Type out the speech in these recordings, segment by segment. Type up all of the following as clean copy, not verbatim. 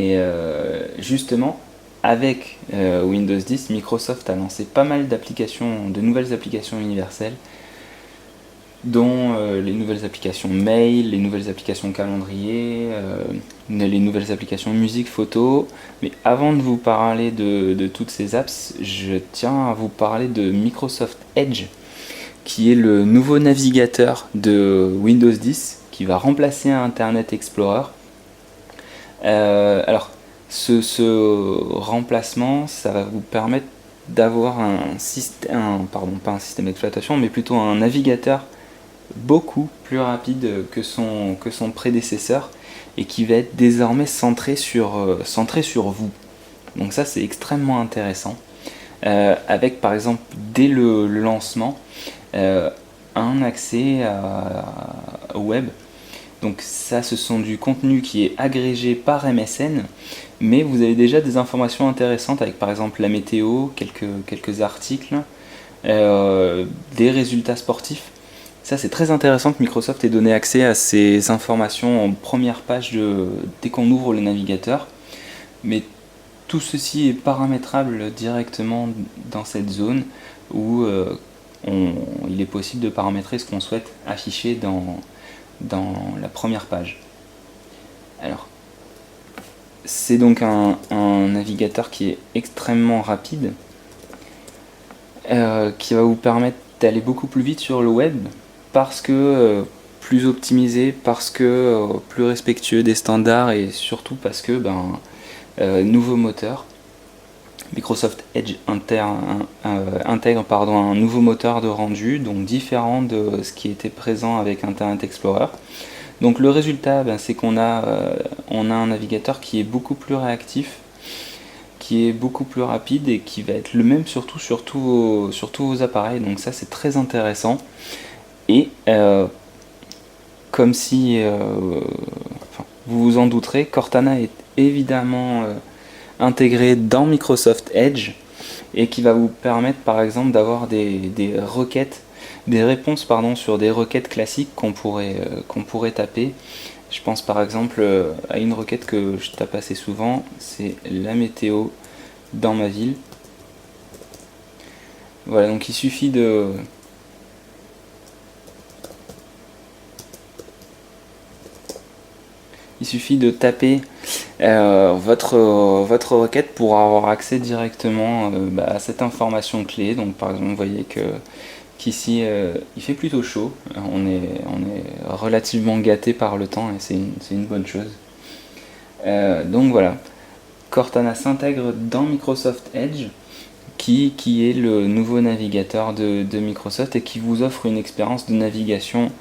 Et justement, avec Windows 10, Microsoft a lancé pas mal d'applications, de nouvelles applications universelles, dont les nouvelles applications mail, les nouvelles applications calendrier, les nouvelles applications musique, photo. Mais avant de vous parler de toutes ces apps, je tiens à vous parler de Microsoft Edge, qui est le nouveau navigateur de Windows 10 qui va remplacer Internet Explorer. Alors, ce remplacement, ça va vous permettre d'avoir un système, pardon, pas un système d'exploitation, mais plutôt un navigateur beaucoup plus rapide que son prédécesseur et qui va être désormais centré sur vous. Donc ça, c'est extrêmement intéressant. Avec par exemple, dès le lancement, un accès au web. Donc ça, ce sont du contenu qui est agrégé par MSN, mais vous avez déjà des informations intéressantes avec par exemple la météo, quelques articles, des résultats sportifs. Ça, c'est très intéressant que Microsoft ait donné accès à ces informations en première page dès qu'on ouvre le navigateur. Mais tout ceci est paramétrable directement dans cette zone où il est possible de paramétrer ce qu'on souhaite afficher dans la première page. Alors, c'est donc un navigateur qui est extrêmement rapide, qui va vous permettre d'aller beaucoup plus vite sur le web, parce que plus optimisé, parce que plus respectueux des standards, et surtout parce que nouveau moteur. Microsoft Edge intègre un nouveau moteur de rendu, donc différent de ce qui était présent avec Internet Explorer. Donc le résultat, c'est qu'on a un navigateur qui est beaucoup plus réactif, qui est beaucoup plus rapide et qui va être le même sur tous vos appareils. Donc ça, c'est très intéressant. Et comme si vous vous en douterez, Cortana est évidemment intégré dans Microsoft Edge et qui va vous permettre par exemple d'avoir des réponses sur des requêtes classiques qu'on pourrait taper. Je pense par exemple à une requête que je tape assez souvent, c'est la météo dans ma ville. Voilà, donc il suffit de taper votre requête pour avoir accès directement à cette information clé. Donc par exemple, vous voyez qu'ici il fait plutôt chaud. On est relativement gâté par le temps et c'est une bonne chose. Donc voilà, Cortana s'intègre dans Microsoft Edge, qui est le nouveau navigateur de Microsoft et qui vous offre une expérience de navigation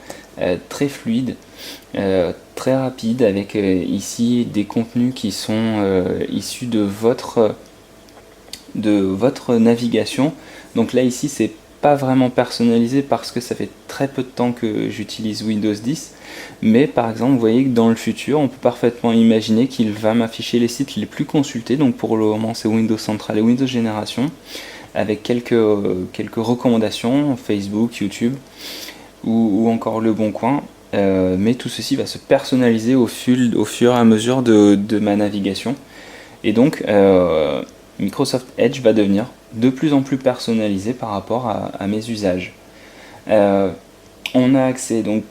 très fluide, très rapide, avec ici des contenus qui sont issus de votre navigation. Donc là ici c'est pas vraiment personnalisé parce que ça fait très peu de temps que j'utilise Windows 10, mais par exemple vous voyez que dans le futur on peut parfaitement imaginer qu'il va m'afficher les sites les plus consultés. Donc pour le moment c'est Windows Central et Windows Génération, avec quelques recommandations, Facebook, YouTube ou encore Le Bon Coin. Mais tout ceci va se personnaliser au fur et à mesure de ma navigation. Et donc Microsoft Edge va devenir de plus en plus personnalisé par rapport à mes usages. On a accès, donc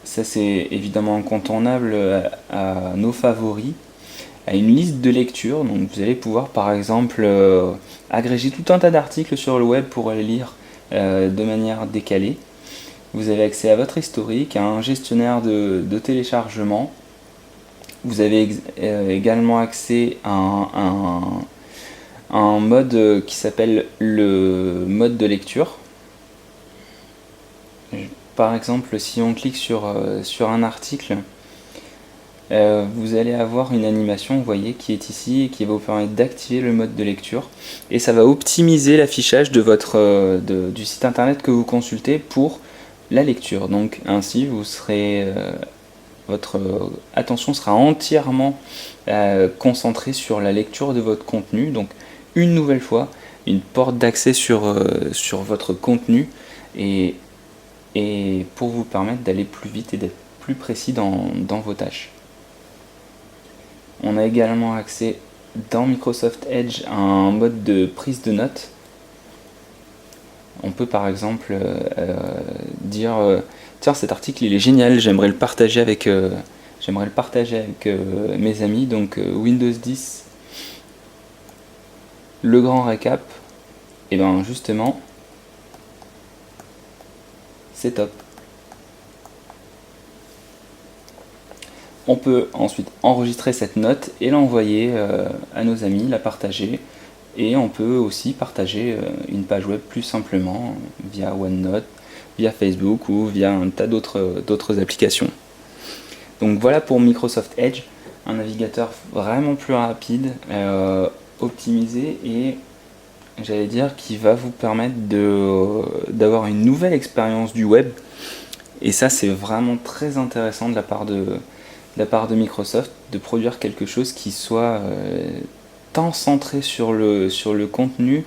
ça c'est évidemment incontournable, à nos favoris, à une liste de lecture. Donc vous allez pouvoir par exemple agréger tout un tas d'articles sur le web pour les lire de manière décalée. Vous avez accès à votre historique, à un gestionnaire de téléchargement. Vous avez également accès à un mode qui s'appelle le mode de lecture. Par exemple, si on clique sur un article, vous allez avoir une animation, vous voyez, qui est ici et qui va vous permettre d'activer le mode de lecture, et ça va optimiser l'affichage du site internet que vous consultez pour la lecture. Donc ainsi votre attention sera entièrement concentrée sur la lecture de votre contenu. Donc une nouvelle fois, une porte d'accès sur votre contenu, et pour vous permettre d'aller plus vite et d'être plus précis dans vos tâches. On a également accès dans Microsoft Edge à un mode de prise de notes. On peut par exemple dire tiens, cet article il est génial, j'aimerais le partager avec mes amis. Donc Windows 10, le grand récap, et bien justement c'est top. On peut ensuite enregistrer cette note et l'envoyer à nos amis, la partager. Et on peut aussi partager une page web plus simplement via OneNote, via Facebook ou via un tas d'autres applications. Donc voilà pour Microsoft Edge, un navigateur vraiment plus rapide, optimisé et j'allais dire qui va vous permettre d'avoir une nouvelle expérience du web. Et ça c'est vraiment très intéressant de la part de Microsoft de produire quelque chose qui soit tant centré sur le contenu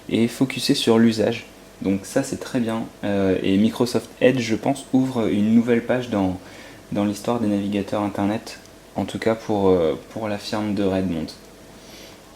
et focusé sur l'usage. Donc ça c'est très bien. Et Microsoft Edge, je pense, ouvre une nouvelle page dans l'histoire des navigateurs internet, en tout cas pour la firme de Redmond.